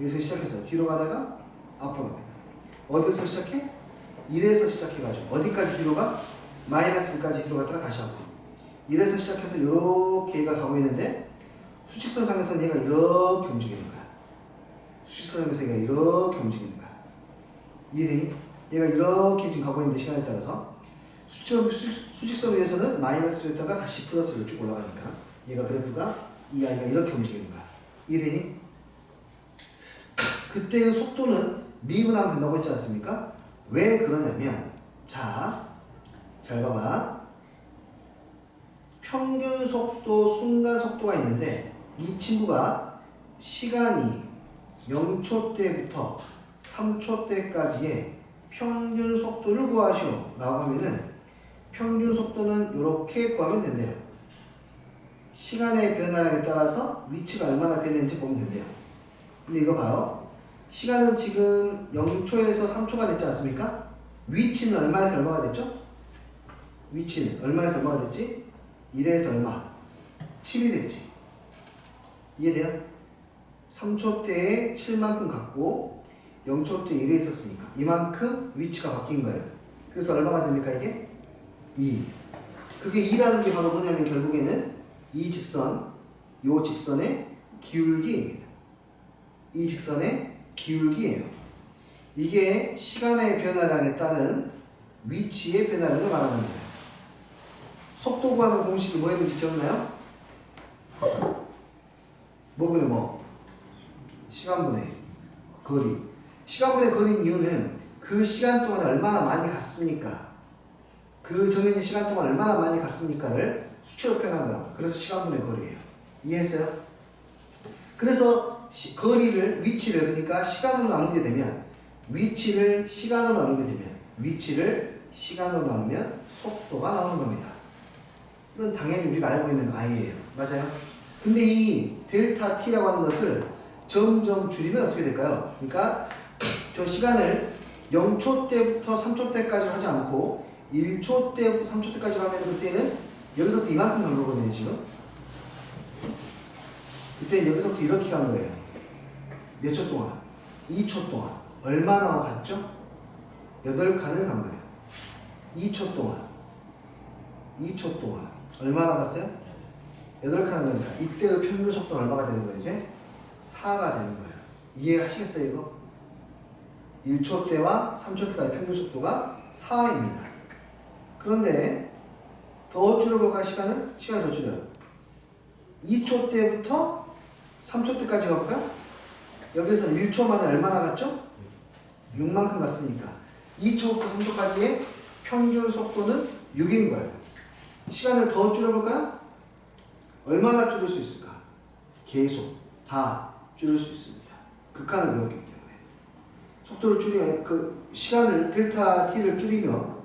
여기서 시작해서 뒤로 가다가 앞으로 갑니다. 어디서 시작해? 1에서 시작해가지고 어디까지 뒤로 가? 마이너스 1까지 뒤로 갔다가 다시 앞으로. 1에서 시작해서 이렇게 얘가 가고 있는데 수직선상에서는 얘가 이렇게 움직이는 거야. 수직선상에서 얘가 이렇게 움직이는 거야. 이해되니? 얘가 이렇게 지금 가고 있는데 시간에 따라서 수직선 위에서는 마이너스를 했다가 다시 플러스를 쭉 올라가니까 얘가 그래프가 이 아이가 이렇게 움직이는 거야. 이해되니? 그때의 속도는 미분하면 된다고 했지 않습니까? 왜 그러냐면 자, 잘 봐봐. 평균 속도, 순간 속도가 있는데 이 친구가 시간이 0초 때부터 3초 때까지의 평균 속도를 구하시오 라고 하면은 평균 속도는 이렇게 구하면 된대요. 시간의 변화에 따라서 위치가 얼마나 변했는지 보면 된대요. 근데 이거 봐요. 시간은 지금 0초에서 3초가 됐지 않습니까? 위치는 얼마에서 얼마가 됐죠? 위치는 얼마에서 얼마가 됐지? 1에서 얼마? 7이 됐지. 이해돼요? 3초 때에 7만큼 갔고 0초 때 1에 있었으니까 이만큼 위치가 바뀐 거예요. 그래서 얼마가 됩니까 이게? 2. 그게 2라는 게 바로 뭐냐면 결국에는 이 직선, 요 직선의 기울기입니다. 이 직선의 기울기예요. 이게 시간의 변화량에 따른 위치의 변화량을 말하는 거예요. 속도 구하는 공식이 뭐였는지 기억나요? 뭐분의 뭐? 시간분의 거리. 시간분의 거리인 이유는 그 시간 동안에 얼마나 많이 갔습니까? 그 정해진 시간 동안 얼마나 많이 갔습니까를 수치로 표현한 거라고. 그래서 시간분의 거리예요. 이해했어요? 그래서 거리를, 위치를 그러니까 시간으로 나누게 되면 위치를 시간으로 나누게 되면 위치를 시간으로 나누면 속도가 나오는 겁니다. 이건 당연히 우리가 알고 있는 I예요. 맞아요? 근데 이 델타 T라고 하는 것을 점점 줄이면 어떻게 될까요? 그러니까 저 시간을 0초 때부터 3초 때까지 하지 않고 1초 때부터 3초 때까지 하면 그때는 여기서부터 이만큼 간 거거든요, 지금. 그때는 여기서부터 이렇게 간 거예요. 몇 초 동안? 2초 동안. 얼마나 갔죠? 8칸을 간 거예요. 2초 동안. 2초 동안. 얼마나 갔어요? 8칸을 가니까 이때의 평균 속도는 얼마가 되는 거예요, 이제? 4가 되는 거예요. 이해하시겠어요, 이거? 1초 때와 3초 때까지 평균 속도가 4입니다. 그런데 더 줄여볼까 시간을? 시간을 더 줄여요. 2초 때부터 3초 때까지 가볼까? 여기서 1초 만에 얼마나 갔죠? 6만큼 갔으니까 2초부터 3초까지의 평균 속도는 6인 거예요. 시간을 더 줄여볼까요? 얼마나 줄일 수 있을까? 계속 다 줄일 수 있습니다. 극한을 배웠기 때문에. 속도를 그 시간을 델타 t를 줄이면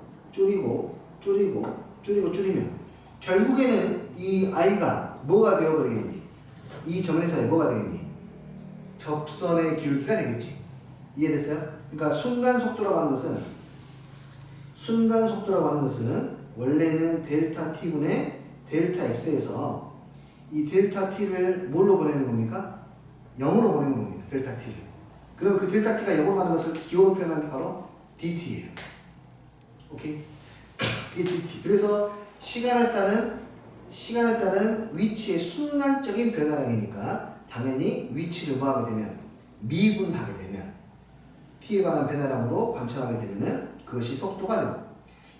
결국에는 이 i가 뭐가 되어버리겠니? 이 점에서의 뭐가 되겠니? 접선의 기울기가 되겠지. 이해됐어요? 그러니까 순간 속도라고 하는 것은 원래는 델타 t분의 델타 x에서 이 델타 t를 뭘로 보내는 겁니까? 0으로 보내는 겁니다. 델타 t를. 그럼 그 델타 t가 0으로 가는 것을 기호로 표현한 게 바로 dt예요. 오케이? 그게 dt. 그래서 시간에 따른 위치의 순간적인 변화량이니까 당연히 위치를 뭐하게 되면 미분하게 되면 t에 관한 변화량으로 관찰하게 되면은 그것이 속도가 되고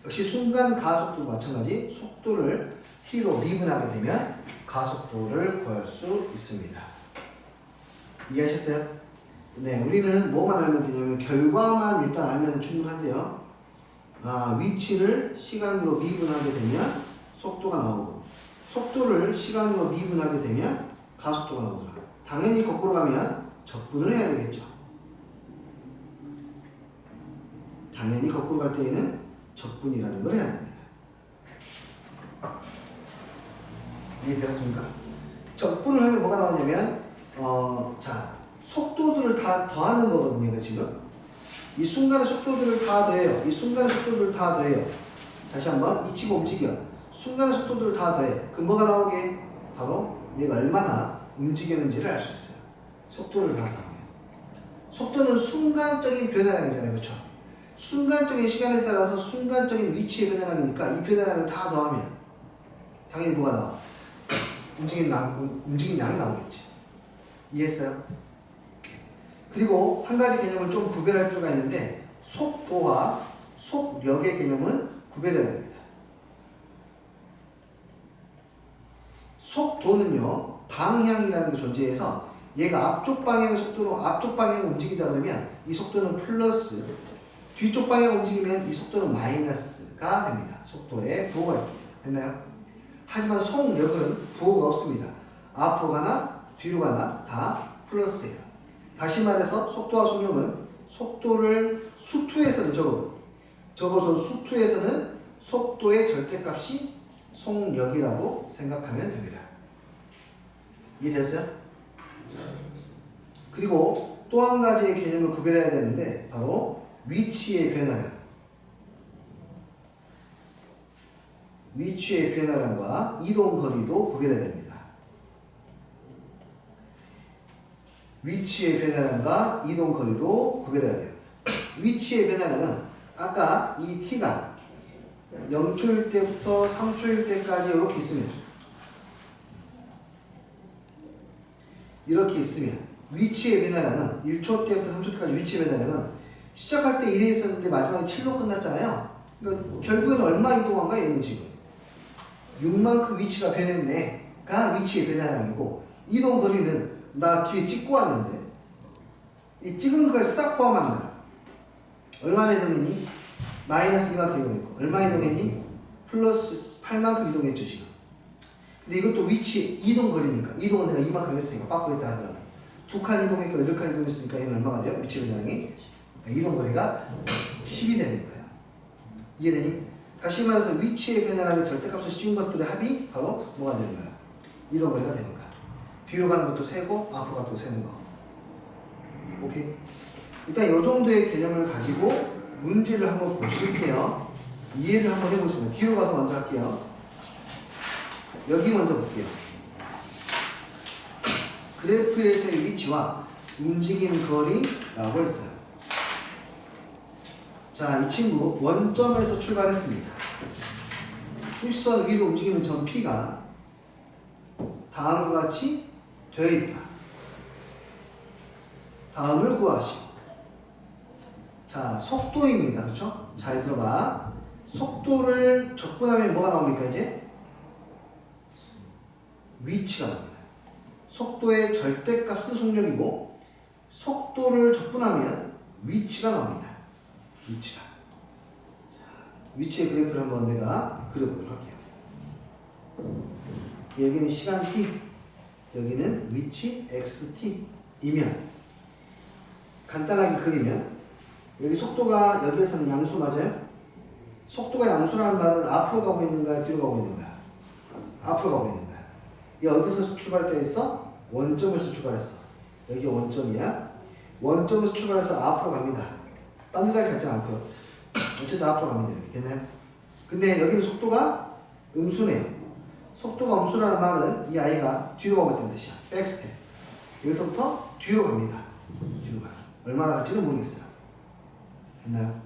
역시 순간 가속도도 마찬가지 속도를 t로 미분하게 되면 가속도를 구할 수 있습니다. 이해하셨어요? 네, 우리는 뭐만 알면 되냐면 결과만 일단 알면 충분한데요. 위치를 시간으로 미분하게 되면 속도가 나오고 속도를 시간으로 미분하게 되면 가속도가 나오더라. 당연히 거꾸로 가면 적분을 해야 되겠죠. 당연히 거꾸로 갈 때에는 적분이라는 걸 해야 됩니다. 이해되었습니까? 적분을 하면 뭐가 나오냐면 자 속도들을 다 더하는 거거든요. 이거 지금 이 순간의 속도들을 다 더해요. 이 순간의 속도들을 다 더해요. 다시 한번 이 치고 움직여. 순간의 속도들을 다 더해. 그럼 뭐가 나오게? 바로 얘가 얼마나 움직이는지를 알 수 있어요. 속도를 다 더하면. 속도는 순간적인 변화량이잖아요. 그렇죠? 순간적인 시간에 따라서 순간적인 위치의 변화량이니까 이 변화량을 다 더하면 당연히 뭐가 나와? 움직이는 양이 나오겠지. 이해했어요? 오케이. 그리고 한 가지 개념을 좀 구별할 필요가 있는데 속도와 속력의 개념은 구별해야 됩니다. 속도는요, 방향이라는 게 존재해서 얘가 앞쪽 방향의 속도로 앞쪽 방향을 움직이다 그러면 이 속도는 플러스, 뒤쪽 방향을 움직이면 이 속도는 마이너스가 됩니다. 속도에 부호가 있습니다. 됐나요? 하지만 속력은 부호가 없습니다. 앞으로 가나 뒤로 가나 다 플러스예요. 다시 말해서 속도와 속력은 속도를 수투에서는 적어서 수투에서는 속도의 절대값이 속력이라고 생각하면 됩니다. 이해됐어요? 그리고 또 한 가지의 개념을 구별해야 되는데 바로 위치의 변화량. 위치의 변화량과 이동 거리도 구별해야 됩니다. 위치의 변화량과 이동 거리도 구별해야 돼요. 위치의 변화량은 아까 이 t가 0초일 때부터 3초일 때까지 이렇게 있으면 위치의 변화량은 1초 때부터 3초 때까지 위치의 변화량은 시작할 때 1에 있었는데 마지막에 7로 끝났잖아요. 그러니까 결국에는 얼마 이동한가 얘는 지금 6만큼 위치가 변했네가 위치의 변화량이고, 이동 거리는 나 뒤에 찍고 왔는데 이 찍은 것까지 싹 포함합니다. 얼마나 이동했니? 마이너스 2만큼 이동했고, 얼마 이동했니? 플러스 8만큼 이동했죠 지금. 근데 이것도 위치 이동 거리니까, 이동은 내가 이만큼 했으니까 빠꾸 했다 하더라도 2칸 이동했고 8칸 이동했으니까 얘는 얼마가 돼요? 위치 변화량이 이동 거리가 10이 되는 거예요. 이해되니? 다시 말해서 위치의 변화량의 절대값을 씌운 것들의 합이 바로 뭐가 되는 거야? 이동 거리가 되는 거야. 뒤로 가는 것도 세고 앞으로 가는 것도 세는 거. 오케이? 일단 이 정도의 개념을 가지고 문제를 한번 보실게요. 이해를 한번 해보겠습니다. 뒤로 가서 먼저 할게요. 여기 먼저 볼게요. 그래프에서의 위치와 움직이는 거리라고 했어요. 자, 이 친구 원점에서 출발했습니다. 수직선 위로 움직이는 점 P가 다음과 같이 되어 있다. 다음을 구하시오. 자, 속도입니다. 그렇죠? 잘 들어봐. 속도를 적분하면 뭐가 나옵니까 이제? 위치가 나옵니다. 속도의 절대값은 속력이고 속도를 적분하면 위치가 나옵니다. 위치가. 자, 위치의 그래프를 한번 내가 그려보도록 할게요. 여기는 시간 t, 여기는 위치 xt 이면 간단하게 그리면 여기 속도가 여기에서는 양수 맞아요? 속도가 양수라는 말은 앞으로 가고 있는가 뒤로 가고 있는가? 앞으로 가고 있는가? 이 어디서 출발했어? 원점에서 출발했어. 여기 원점이야. 원점에서 출발해서 앞으로 갑니다. 딴 데까지 갔지 않고요. 어쨌든 앞으로 갑니다. 이렇게 됐나요? 근데 여기는 속도가 음수네요. 속도가 음수라는 말은 이 아이가 뒤로 가고 있다는 뜻이야. 백스텝. 여기서부터 뒤로 갑니다. 뒤로 가요. 얼마나 갈지는 모르겠어요. 됐나요?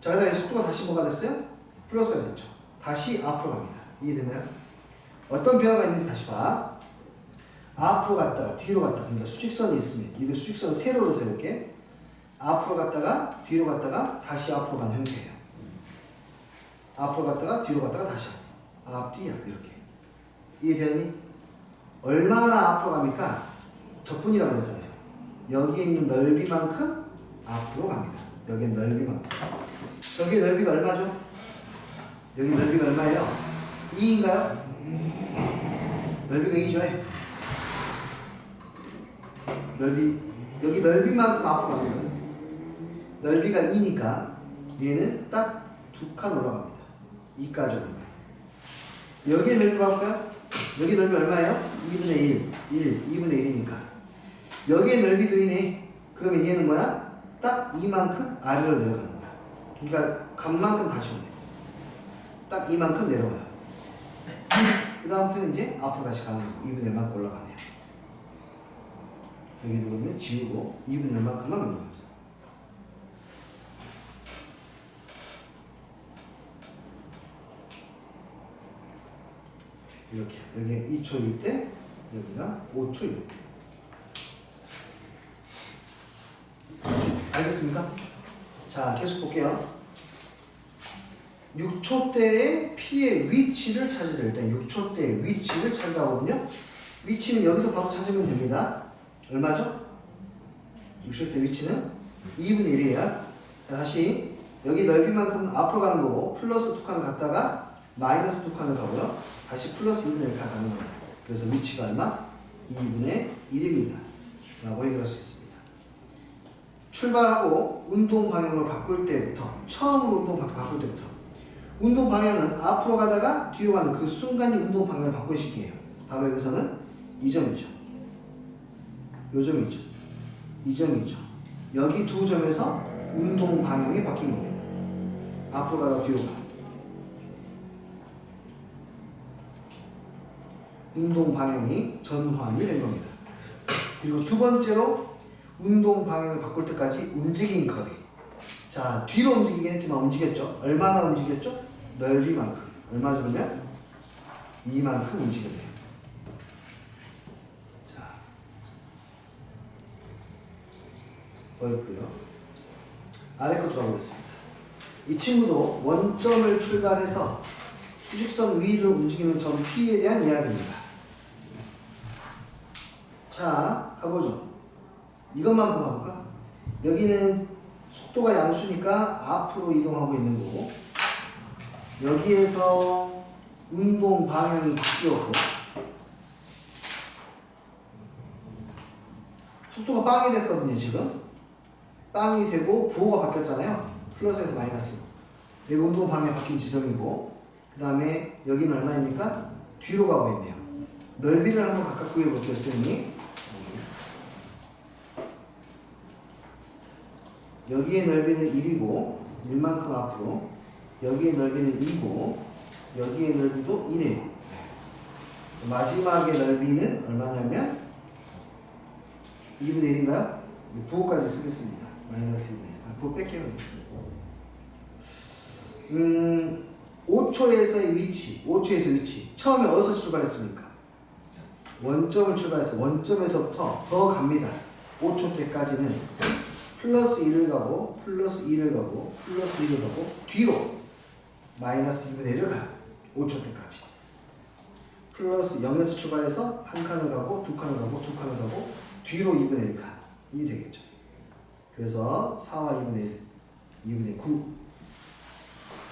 자, 그 다음에 속도가 다시 뭐가 됐어요? 플러스가 됐죠. 다시 앞으로 갑니다. 이해됐나요? 어떤 변화가 있는지 다시 봐. 앞으로 갔다가 뒤로 갔다가, 그러니까 수직선이 있으면 이게 수직선 세로로 세울게. 앞으로 갔다가 뒤로 갔다가 다시 앞으로 가는 형태예요. 앞으로 갔다가 뒤로 갔다가 다시 앞, 뒤, 앞 이렇게. 이해되니? 얼마나 앞으로 갑니까? 적분이라고 그랬잖아요. 여기에 있는 넓이만큼 앞으로 갑니다. 여기는 넓이만큼. 여기 넓이가 얼마죠? 여기 넓이가 얼마예요? 2인가요? 넓이가 2죠. 여기 넓이만큼 앞으로 가는 거예요. 넓이가 2니까 얘는 딱 2칸 올라갑니다. 2까지 올라가요. 여기에 넓이 봐볼까요? 여기 넓이 얼마예요? 2분의 2분의 1이니까. 여기에 넓이도 2네. 그러면 얘는 뭐야? 딱 이만큼 아래로 내려가는 거야. 그러니까 값만큼 다시 오네. 딱 이만큼 내려와요. 그 다음부터는 이제 앞으로 다시 가는 거고 2분의 1만큼 올라가네요. 여기도 그러면 지우고 2분의 1만큼만 올라가죠. 이렇게 여기가 2초일 때 여기가 5초일 때. 알겠습니까? 자, 계속 볼게요. 6초 때의 P의 위치를 찾으려. 일단 6초 때의 위치를 찾으라거든요. 위치는 여기서 바로 찾으면 됩니다. 얼마죠? 6초 때 위치는 2분의 1이에요. 다시 여기 넓이만큼 앞으로 가는 거고 플러스 2칸을 갔다가 마이너스 2칸을 가고요. 다시 플러스 2분의 1칸 가는 겁니다. 그래서 위치가 얼마? 2분의 1입니다. 라고 해결할 수 있습니다. 출발하고 운동 방향을 바꿀 때부터, 처음으로 운동 방향을 바꿀 때부터, 운동 방향은 앞으로 가다가 뒤로 가는 그 순간이 운동 방향을 바꿀 시기예요. 바로 여기서는 이 점이죠. 요 점이죠. 이 점이죠. 여기 두 점에서 운동 방향이 바뀐 겁니다. 앞으로 가다가 뒤로 가. 운동 방향이 전환이 된 겁니다. 그리고 두 번째로 운동 방향을 바꿀 때까지 움직인 거리. 자, 뒤로 움직이긴 했지만 움직였죠. 얼마나 움직였죠? 넓이만큼. 얼마 정도면? 이만큼 움직였네요. 자, 넓고요. 아래 거 돌아보겠습니다. 이 친구도 원점을 출발해서 수직선 위를 움직이는 점 P에 대한 이야기입니다. 자, 가보죠. 이것만 보고 가볼까? 여기는 속도가 양수니까 앞으로 이동하고 있는 거고, 여기에서 운동 방향이 바뀌었고, 속도가 빵이 됐거든요. 지금 빵이 되고 부호가 바뀌었잖아요. 플러스에서 마이너스. 여기 운동 방향이 바뀐 지점이고, 그 다음에 여기는 얼마입니까? 뒤로 가고 있네요. 넓이를 한번 각각 구해볼게요. 선생님이 여기의 넓이는 1이고 1만큼 앞으로, 여기의 넓이는 2고 여기의 넓이도 1이에요. 마지막의 넓이는 얼마냐면 2분의 1인가요? 부호까지 쓰겠습니다. 마이너스 2분의 1. 부호 뺄게요. 5초에서의 위치, 5초에서 위치. 처음에 어디서 출발했습니까? 원점을 출발해서 원점에서부터 더 갑니다. 5초 때까지는 플러스 1을 가고 플러스 2를 가고 플러스 2를 가고 뒤로 마이너스 2분의 1을 가요. 5초 때까지. 플러스 0에서 출발해서 한 칸을 가고 두 칸을 가고 두 칸을 가고 뒤로 2분의 1칸이 되겠죠. 그래서 4와 2분의 1, 2분의 9.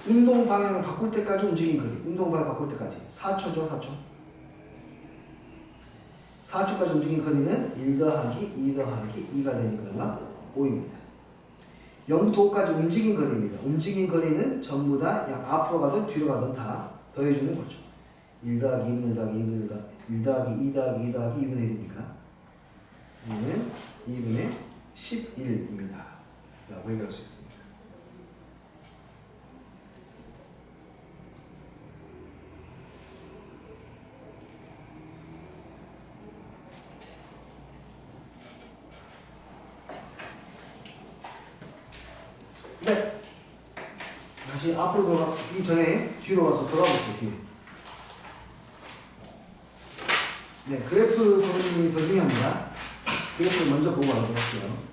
운동 방향을 바꿀 때까지 움직인 거리. 운동 방향 바꿀 때까지 4초죠. 4초. 4초까지 움직인 거리는 1 더하기 2 더하기 2가 되니까 얼마? 5입니다. 0부터 5까지 움직인 거리입니다. 움직인 거리는 전부 다 약 앞으로 가든 뒤로 가든 다 더해주는 거죠. 1 더하기 2분의 1 더하기 2분의 1 더하기 2 더하기 2 더하기 2분의 1이니까 얘는 2분의 11입니다. 라고 해결할 수 있습니다. 네. 다시 앞으로 돌아가기 전에 뒤로 가서 돌아볼게요. 뒤에. 네, 그래프 보는 더 중요합니다. 그래프를 먼저 보고 가도록 할게요.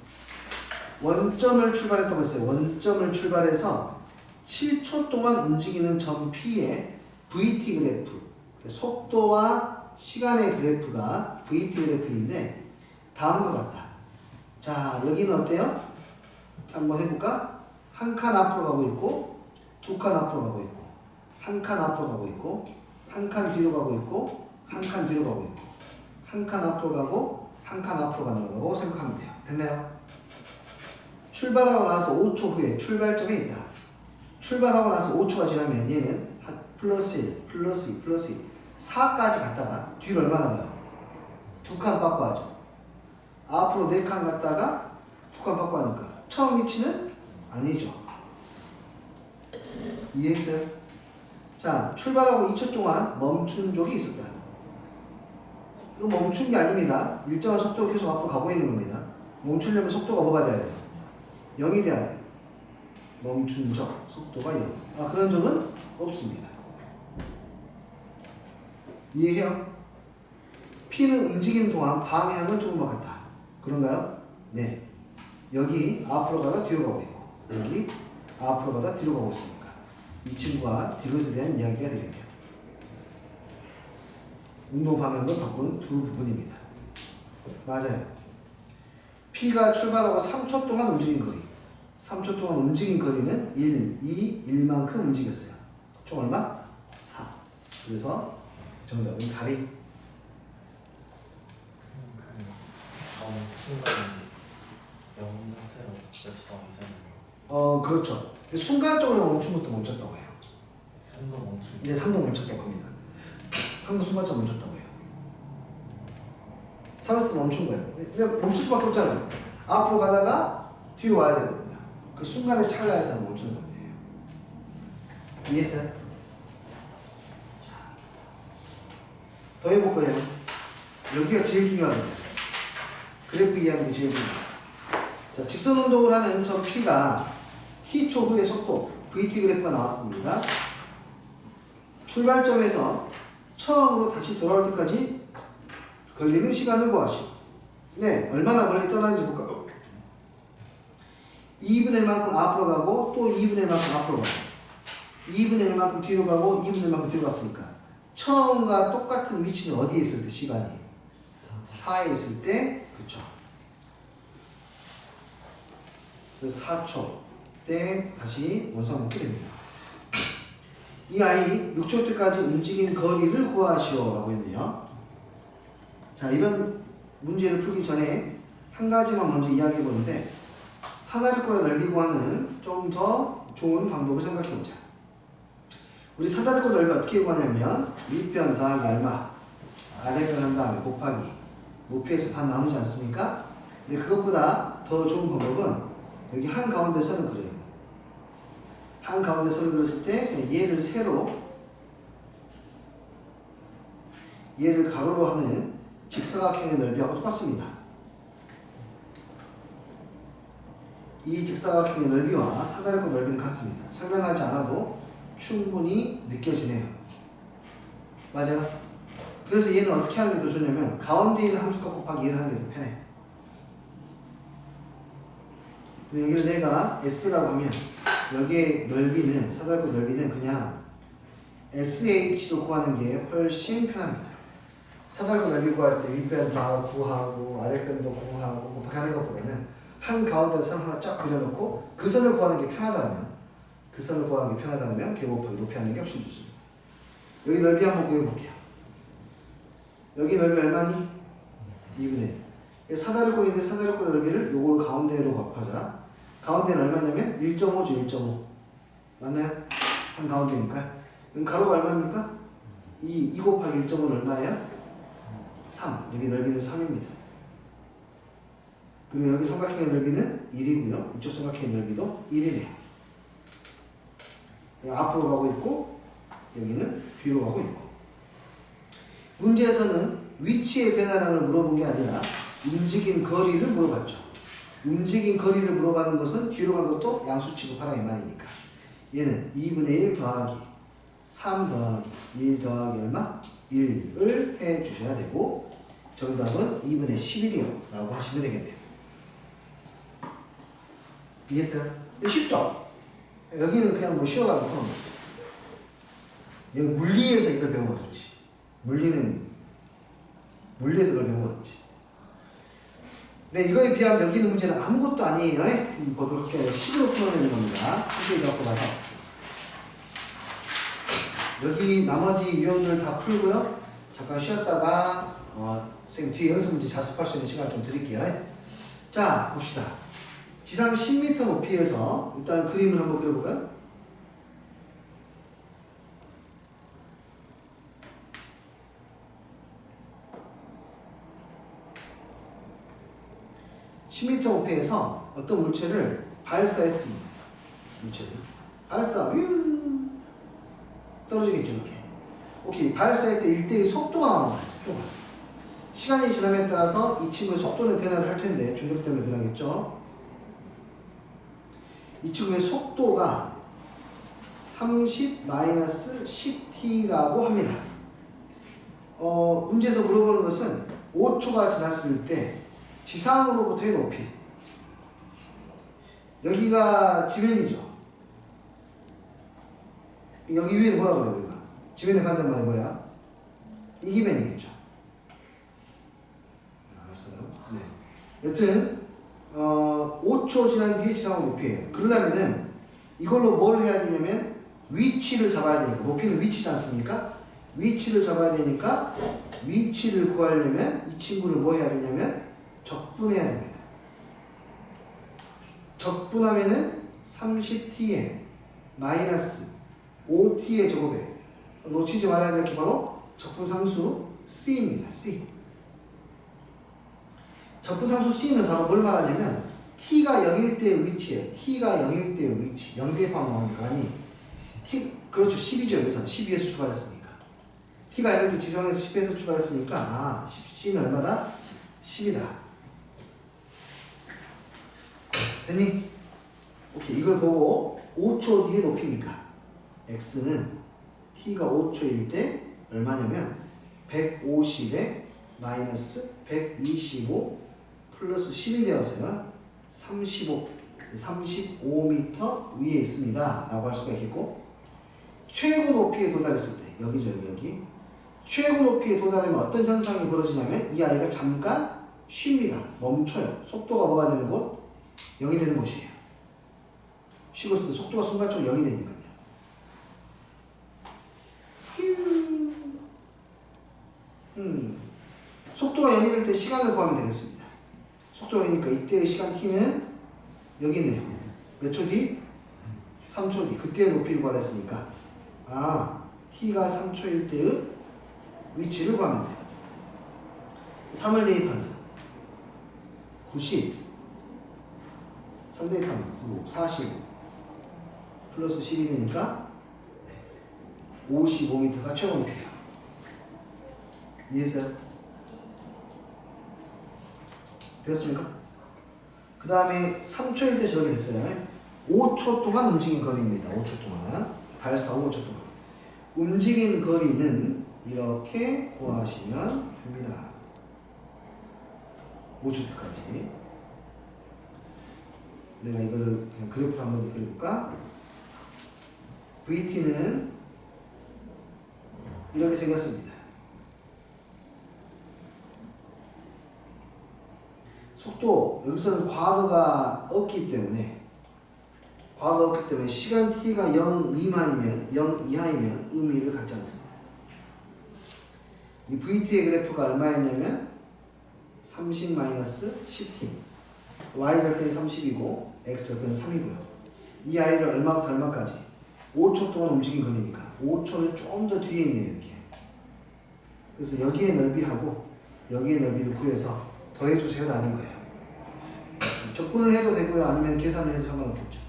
원점을 출발했다고 했어요. 원점을 출발해서 7초 동안 움직이는 점 P의 VT 그래프, 속도와 시간의 그래프가 VT 그래프인데 다음과 같다. 자, 여기는 어때요? 한번 해볼까? 한 칸 앞으로 가고 있고 두 칸 앞으로 가고 있고 한 칸 앞으로 가고 있고 한 칸 뒤로 가고 있고 한 칸 뒤로 가고 있고 한 칸 앞으로 가고 한 칸 앞으로 가는 거라고 생각하면 돼요. 됐나요? 출발하고 나서 5초 후에 출발점에 있다. 출발하고 나서 5초가 지나면 얘는 플러스 1, 플러스 2, 플러스 2, 4까지 갔다가 뒤로 얼마나 가요? 두 칸 바꿔하죠. 앞으로 4칸 갔다가 두 칸 바꿔하니까 처음 위치는 아니죠. 이해했어요? 자, 출발하고 2초 동안 멈춘 적이 있었다. 이거 멈춘 게 아닙니다. 일정한 속도로 계속 앞으로 가고 있는 겁니다. 멈추려면 속도가 뭐가 돼야 돼요? 0이 돼야 돼요. 멈춘 적 속도가 0. 그런 적은 없습니다. 이해해요? P는 움직이는 동안 방향을 두고 바꿨다. 그런가요? 네. 여기 앞으로 가다 뒤로 가고 있고, 여기 앞으로 가다 뒤로 가고 있으니까 이 친구가 디귿에 대한 이야기가 되겠네요. 운동 방향을 바꾼 두 부분입니다. 맞아요. P가 출발하고 3초 동안 움직인 거리. 3초 동안 움직인 거리는 1, 2, 1만큼 움직였어요. 총 얼마? 4. 그래서 정답은 가리. 순간이 0 상태로 며칠 동안 있었는데 그렇죠. 순간적으로 멈춘 것도 멈췄다고 해요. 3도 멈추고 이제 3도 멈췄다고 합니다. 3도 순간적으로 멈췄다고 해요. 3에서 멈춘 거예요. 그냥 멈출 수밖에 없잖아요. 앞으로 가다가 뒤로 와야 되거든요. 그 순간의 찰나에서 멈춘 상태예요. 이해했어요? 자, 더 해볼 거예요. 여기가 제일 중요합니다. 그래프 이해하는 게 제일 중요해요. 자, 직선 운동을 하는 저 P가 T초 후의 속도 VT 그래프가 나왔습니다. 출발점에서 처음으로 다시 돌아올 때까지 걸리는 시간을 구하시오. 네, 얼마나 멀리 떠나는지 볼까요? 2분의 1만큼 앞으로 가고 또 2분의 1만큼 앞으로 가고 2분의 1만큼 뒤로 가고 2분의 1만큼 뒤로 갔으니까 처음과 똑같은 위치는 어디에 있을 때 시간이? 4에 있을 때, 그렇죠. 그래서 4초 때 다시 원상 묶게 됩니다. 이 아이 6초 때까지 움직인 거리를 구하시오 라고 했네요. 자, 이런 문제를 풀기 전에 한 가지만 먼저 이야기해 보는데 사다리꼴의 넓이 구하는 좀 더 좋은 방법을 생각해 보자. 우리 사다리꼴 넓이 어떻게 구하냐면 윗변 더하기 얼마, 아랫변 한 다음에 곱하기 높이에서 반 나누지 않습니까? 근데 그것보다 더 좋은 방법은 여기 한 가운데 선을 그려요. 한 가운데 선을 그렸을 때 그냥 얘를 세로, 얘를 가로로 하는 직사각형의 넓이하고 똑같습니다. 이 직사각형의 넓이와 사다리꼴 넓이는 같습니다. 설명하지 않아도 충분히 느껴지네요. 맞아요? 그래서 얘는 어떻게 하는 게 더 좋냐면 가운데 있는 함수값 곱하기 1을 하는 게 더 편해. 근데 여기를 내가 S라고 하면 여기의 넓이는, 사다리꼴 넓이는 그냥 SH로 구하는 게 훨씬 편합니다. 사다리꼴 넓이 구할 때 윗변 다 구하고 아랫변도 구하고 곱하기 하는 것보다는 한 가운데 선 하나 쫙 그려놓고 그 선을 구하는 게 편하다면 개 곱하기 높이 하는 게 훨씬 좋습니다. 여기 넓이 한번 구해볼게요. 여기 넓이 얼마니? 2분의 1. 사다리꼴인데 사다리꼴 넓이를 요걸 가운데로 곱하자. 가운데는 얼마냐면 1.5죠. 1.5 맞나요? 한 가운데니까. 그럼 가로가 얼마입니까? 2 곱하기 1.5는 얼마예요? 3. 여기 넓이는 3입니다. 그리고 여기 삼각형의 넓이는 1이고요. 이쪽 삼각형의 넓이도 1이네요. 앞으로 가고 있고 여기는 뒤로 가고 있고. 문제에서는 위치의 변화량을 물어본 게 아니라 움직인 거리를 물어봤죠. 움직인 거리를 물어봤는 것은 뒤로 간 것도 양수 취급하라 이 말이니까. 얘는 2분의 1 더하기 3 더하기 1 더하기 얼마? 1을 해 주셔야 되고 정답은 2분의 11이요 라고 하시면 되겠네요. 이해했어요? 쉽죠? 여기는 그냥 뭐 쉬어가지고 푸는 거죠. 여기 물리에서 이걸 배우면 좋지. 물리에서 그걸 배우면 좋지. 네, 이거에 비하면 여기 있는 문제는 아무것도 아니에요. 보도록 할게요. 10으로 풀어내는 겁니다. 한 페이지 갖고 가서 여기 나머지 유형들 다 풀고요. 잠깐 쉬었다가 선생님 뒤에 연습 문제 자습할 수 있는 시간을 좀 드릴게요. 자, 봅시다. 지상 10m 높이에서 일단 그림을 한번 그려볼까요? (10m) 높이에서 어떤 물체를 발사했습니다. 물체를 발사 떨어지겠죠 이렇게. 오케이, 발사할 때 일대의 속도가 나오는 거예요. 속도가. 시간이 지남에 따라서 이 친구의 속도는 변화를 할 텐데 중력 때문에 변하겠죠. 이 친구의 속도가 30-10t라고 합니다. 문제에서 물어보는 것은 5초가 지났을 때 지상으로부터의 높이, 여기가 지면이죠. 여기 위에는 뭐라 그래요 우리가? 지면의 반대말이 뭐야? 이기면이겠죠. 알았어요. 네. 여튼 5초 지난 뒤에 지상으로 높이에요. 그러려면은 이걸로 뭘 해야 되냐면 위치를 잡아야 되니까, 높이는 위치지 않습니까? 위치를 잡아야 되니까 위치를 구하려면 이 친구를 뭐 해야 되냐면 적분해야 됩니다. 적분하면은 30t의 마이너스 5t의 제곱에 놓치지 말아야 될 게 바로 적분상수 c입니다. c. 적분상수 c는 바로 뭘 말하냐면 t가 0일 때의 위치예요. t가 0일 때의 위치. 0 대입하면 나오니까 아니 t 그렇죠. 10이죠. 여기서 12에서 출발했으니까. t가 0일 때 지정에서 10에서 출발했으니까 c는 얼마다? 10이다. 됐니? 오케이. 이걸 보고 5초 뒤에 높이니까 x는 t가 5초일 때 얼마냐면 150에 마이너스 125 플러스 10이 되어서요 35m 위에 있습니다 라고 할 수가 있겠고, 최고 높이에 도달했을 때 여기죠. 여기 최고 높이에 도달하면 어떤 현상이 벌어지냐면 이 아이가 잠깐 쉽니다. 멈춰요. 속도가 뭐가 되는 곳? 0이 되는 곳이에요. 쉬고 있을 때 속도가 순간적으로 0이 되니까요. 속도가 0이 될 때 시간을 구하면 되겠습니다. 속도가 0이니까 이때의 시간 t는 여기 있네요. 몇 초 뒤? 3초 뒤. 그때의 높이를 구하랬으니까 t가 3초일 때의 위치를 구하면 돼요. 3을 대입하면 90, 3 대입하면 9, 45 플러스 10이 되니까 55m가 최고 높이에요. 이해했어요? 되었습니까? 그 다음에 3초일 때 저렇게 됐어요. 5초 동안 움직인 거리입니다. 5초 동안. 발사 5초 동안. 움직인 거리는 이렇게 구하시면 됩니다. 5초 때까지. 내가 이거를 그냥 그래프로 한번 더 그려볼까? VT는 이렇게 생겼습니다. 속도, 여기서는 과거가 없기 때문에 시간 t가 0 미만이면 0 이하이면 의미를 갖지 않습니다. 이 VT의 그래프가 얼마였냐면 30-10t, y절편이 30이고 x절편이 3이고요. 이 아이를 얼마부터 얼마까지? 5초 동안 움직인 거리니까 5초는 좀 더 뒤에 있네요. 이렇게. 그래서 여기의 넓이하고 여기의 넓이를 구해서 더해주세요 라는 거예요. 적분을 해도 되고요. 아니면 계산을 해도 상관없겠죠.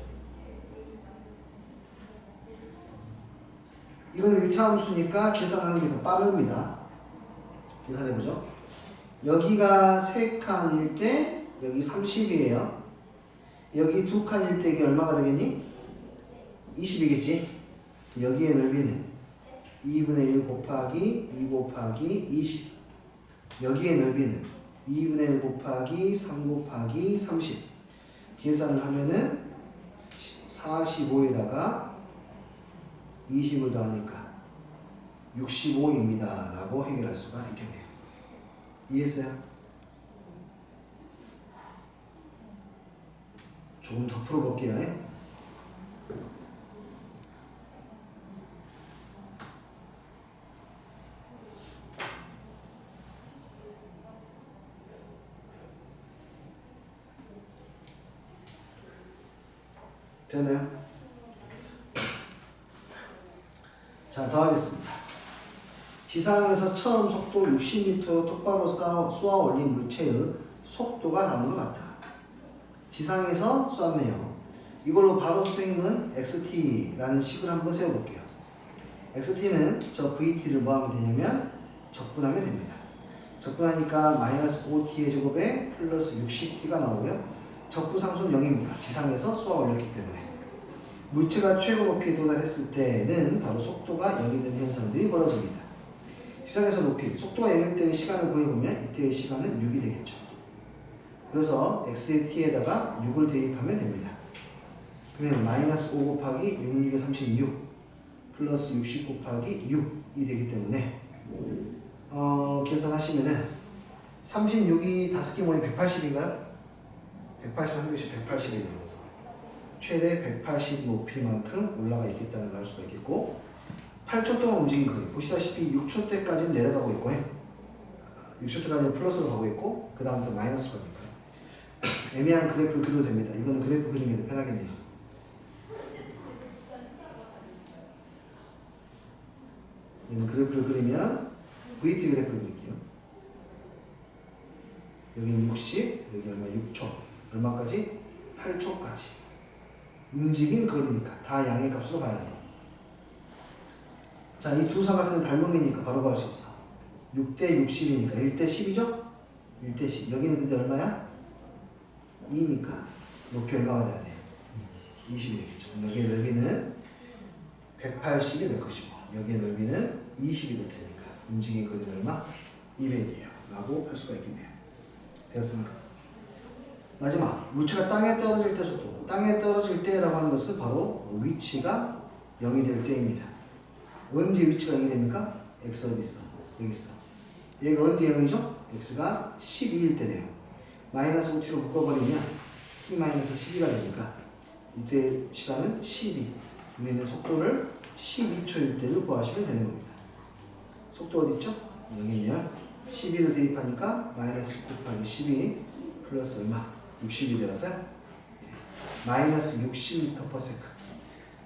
이거는 1차 함수니까 계산하는 게 더 빠릅니다. 계산해보죠. 여기가 3칸일 때 여기 30이에요. 여기 2칸일 때 이게 얼마가 되겠니? 20이겠지? 여기의 넓이는 2분의 1 곱하기 2 곱하기 20. 여기의 넓이는 2분의 1 곱하기 3 곱하기 30. 계산을 하면은 45에다가 20을 더하니까 65입니다 라고 해결할 수가 있겠네요. 이해했어요? 조금 더 풀어볼게요. 되나요? 자, 더 하겠습니다. 지상에서 처음 속도 60m로 똑바로 쏘아 올린 물체의 속도가 다른 것 같다. 지상에서 쐈네요. 이걸로 바로 선생님은 XT라는 식을 한번 세워볼게요. XT는 저 VT를 뭐 하면 되냐면 적분하면 됩니다. 적분하니까 마이너스 5t의 제곱에 플러스 60t가 나오고요. 적분상수는 0입니다. 지상에서 쏘아 올렸기 때문에. 물체가 최고 높이에 도달했을 때는 바로 속도가 0이 되는 현상들이 벌어집니다. 지상에서 높이, 속도가 0일 때의 시간을 구해보면 이때의 시간은 6이 되겠죠. 그래서 x의 t에다가 6을 대입하면 됩니다. 그러면 마이너스 5 곱하기 6, 6에 36 플러스 60 곱하기 6이 되기 때문에 계산하시면은 36이 5개 모이면 180인가요? 180 한 개씩 180이 되고 최대 180 높이만큼 올라가 있겠다는 걸 알 수가 있겠고 8초 동안 움직인 거리 보시다시피 6초 때까지는 내려가고 있고 6초 때까지는 플러스로 가고 있고 그 다음부터 마이너스로 가니까요. 애매한 그래프를 그려도 됩니다. 이거는 그래프 그리는 게 더 편하겠네요. 이는 그래프를 그리면 VT 그래프를 그릴게요. 여기는 60, 여기 얼마 6초, 얼마까지? 8초까지. 움직인 거리니까 다 양의 값으로 봐야 돼요. 자, 이 두 사각은 닮음이니까 바로 구할 수 있어. 6대 60이니까 1대 10이죠? 1대 10. 여기는 근데 얼마야? 2니까 높이 얼마가 돼야 돼? 20이 되겠죠. 여기의 넓이는 180이 될 것이고 여기의 넓이는 20이 될 테니까 움직인 거리는 얼마? 200이에요. 라고 할 수가 있겠네요. 되었습니까? 마지막, 물체가 땅에 떨어질 때 속도. 땅에 떨어질 때라고 하는 것은 바로 위치가 0이 될 때입니다. 언제 위치가 0이 됩니까? x 어디 있어? 여기 있어. 얘가 언제 0이죠? x가 12일 때 돼요. 마이너스 5t로 묶어버리면 t-12가 되니까 이때 시간은 12. 우리는 속도를 12초일 때를 구하시면 되는 겁니다. 속도 어디 있죠? 여기 있네요. 12를 대입하니까 마이너스 9 곱하기 12 플러스 얼마? 60이 되어서요. 마이너스 60m/s.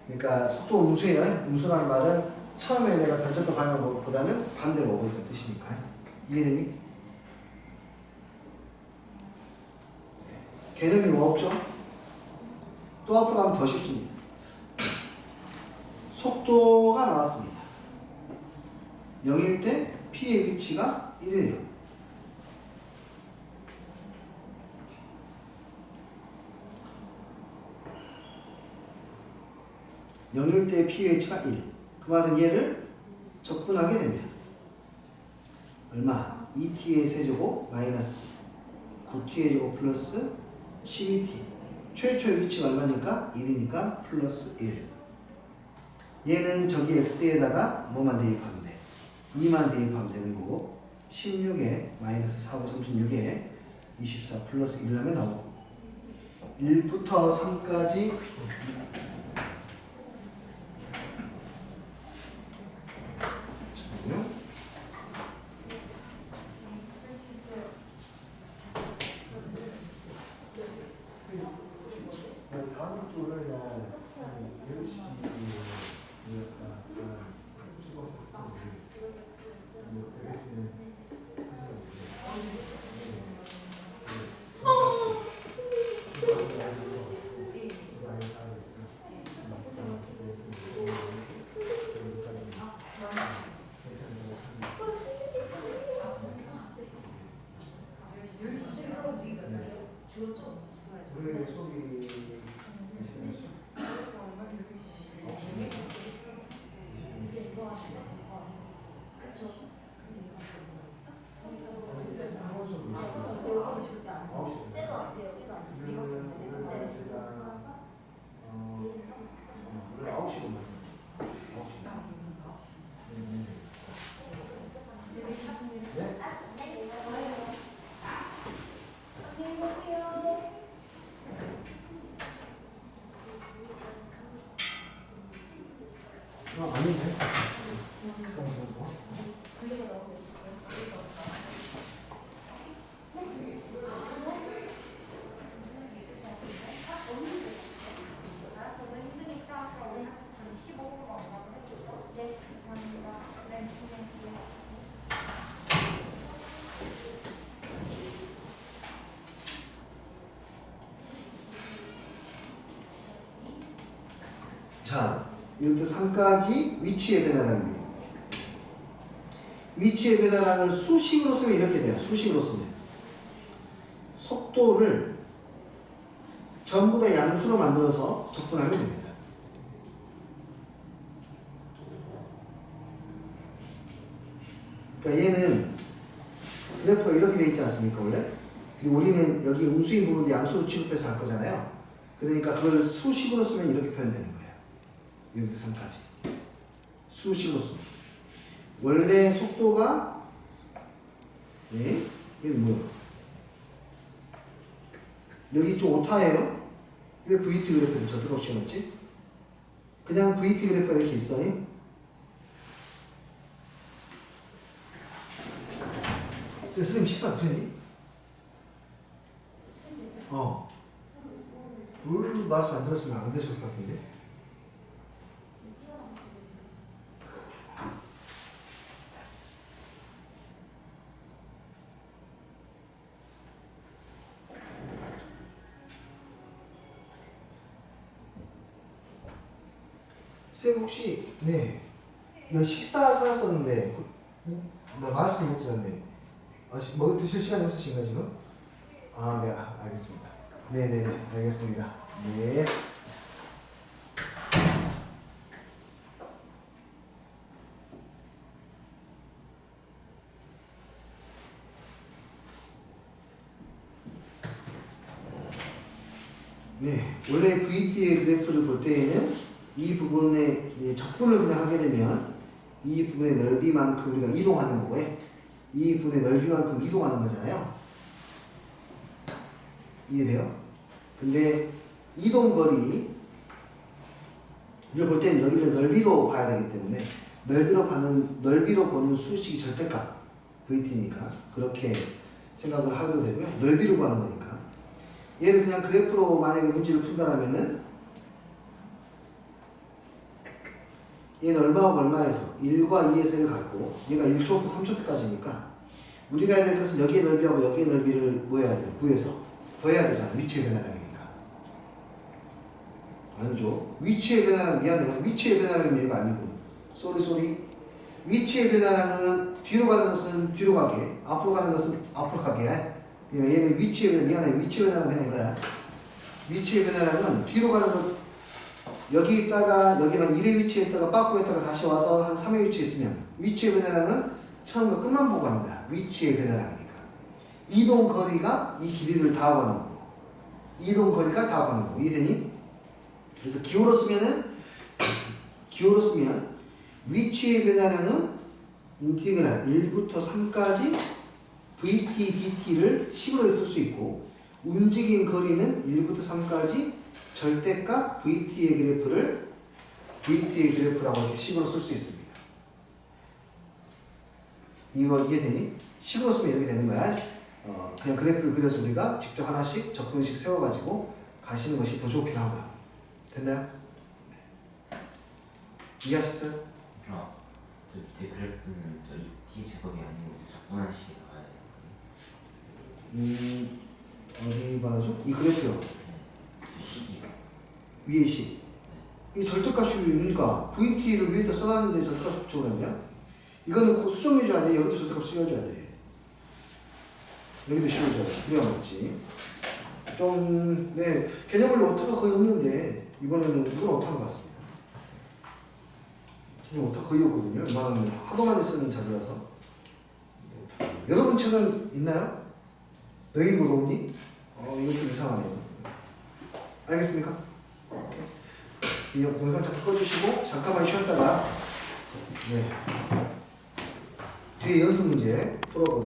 그러니까 속도 음수예요. 음수라는 말은 처음에 내가 던졌던 방향보다는 반대로 오고 있다는 뜻이니까. 이해되니? 개념이 뭐 없죠? 또 앞으로 가면 더 쉽습니다. 속도가 나왔습니다. 0일 때 P의 위치가 1이에요. 영일 때 P의 위치가 1. 그 말은 얘를 적분하게 되면 얼마? 2t의 세제곱 마이너스 9t의 제곱 플러스 12t. 최초의 위치가 얼마니까? 1이니까 플러스 1. 얘는 저기 x에다가 뭐만 대입하면 돼? 2만 대입하면 되는 거고 16에 마이너스 4, 5, 36에 24 플러스 1 하면 나오고 1부터 3까지 다음 주에는 10시 우리 수업이 아닌데? 자, 1부터 3까지 위치에 배달하는 게 위치의 변화량을 수식으로 쓰면 이렇게 돼요. 수식으로 쓰면 속도를 전부 다 양수로 만들어서 적분하면 됩니다. 그러니까 얘는 그래프가 이렇게 돼 있지 않습니까 원래? 그리고 우리는 여기 음수인 부분도 양수로 취급해서 할 거잖아요. 그러니까 그걸 수식으로 쓰면 이렇게 표현되는 거예요. 1부터 3까지 수식으로 쓰면 원래 속도가 네? 이건 뭐야? 여기 좀 오타예요? 왜 VT 그래프를 저쪽 없이 넣었지? 그냥 VT 그래프가 이렇게 있어요? 선생님 식사 드셨니? 물 말씀 안 들었으면 안 되셨을 것 같은데. 쌤 혹시 네 이거 식사 사셨었는데 나 말씀 못 들었네. 뭐 드실 시간이 없으신가 지금? 아, 네, 알겠습니다. 네네네, 알겠습니다. 네. 네, 원래 VT의 그래프를 볼 때에는 이 부분의 적분을 그냥 하게 되면 이 부분의 넓이만큼 우리가 이동하는 거고요. 이 부분의 넓이만큼 이동하는 거잖아요. 이해돼요? 근데 이동거리를 볼 때는 여기를 넓이로 봐야 되기 때문에 넓이로 보는 수식이 절대값 VT니까 그렇게 생각을 하셔도 되고요. 넓이로 구하는 거니까 얘를 그냥 그래프로 만약에 문제를 푼다라면은 얘는 얼마하고 얼마에서 1과 2에서 1을 갖고 얘가 1초부터 3초 때까지니까 우리가 해야 될 것은 여기의 넓이하고 여기의 넓이를 뭐 해야 돼요? 구해서 더해야 되잖아. 위치의 변화량이니까. 아니죠. 위치의 변화량 미안해요. 위치의 변화량은 얘가 아니고 쏘리 위치의 변화량은 뒤로 가는 것은 뒤로 가게 앞으로 가는 것은 앞으로 가게 얘는 위치의 변화량 미안해요. 위치의 변화량은 그냥 이거야. 위치의 변화량은 뒤로 가는 것 여기 있다가 여기만 1의 위치에 있다가 빠꾸에 있다가 다시 와서 한 3의 위치에 있으면 위치의 변화량은 처음과 끝만 보고 갑니다. 위치의 변화량이니까. 이동 거리가 이 길이를 다하고 하는 거고 이동 거리가 다하고 하는 거고 이해되니? 그래서 기호로 쓰면 위치의 변화량은 인티그랄 1부터 3까지 VT, DT를 식으로 쓸 수 있고 움직인 거리는 1부터 3까지 절대값 VT의 그래프라고 이렇게 식으로 쓸 수 있습니다. 이거 이해되니? 식으로 쓰면 이렇게 되는 거야. 그냥 그래프를 그려서 우리가 직접 하나씩 접근식 세워가지고 가시는 것이 더 좋긴 하고요. 됐나요? 이해하셨어요? 저 밑에 그래프는 저 T 제곱이 아니고 적분한 식이 나와야 되는 거예요? 어디 말하죠? 이 그래프요. 식이요. 위에 식. 이게 절대값이 있으니까 VT를 위에다 써놨는데 절대값 붙여버렸네요. 이거는 수정해줘야 돼. 여기도 절대값 씌워줘야 돼. 여기도 씌워줘야 돼. 그래야 맞지. 좀, 네. 개념원리 오타가 거의 없는데, 이건 오타인 것 같습니다. 지금 오타 거의 없거든요. 이만하면 하도 많이 쓰는 자료라서. 여러분 책은 있나요? 너희 이거 없니? 이거 좀 이상하네요. 알겠습니까? 이 영상 잠깐 꺼주시고, 잠깐만 쉬었다가, 네. 뒤에 연습 문제 풀어보도록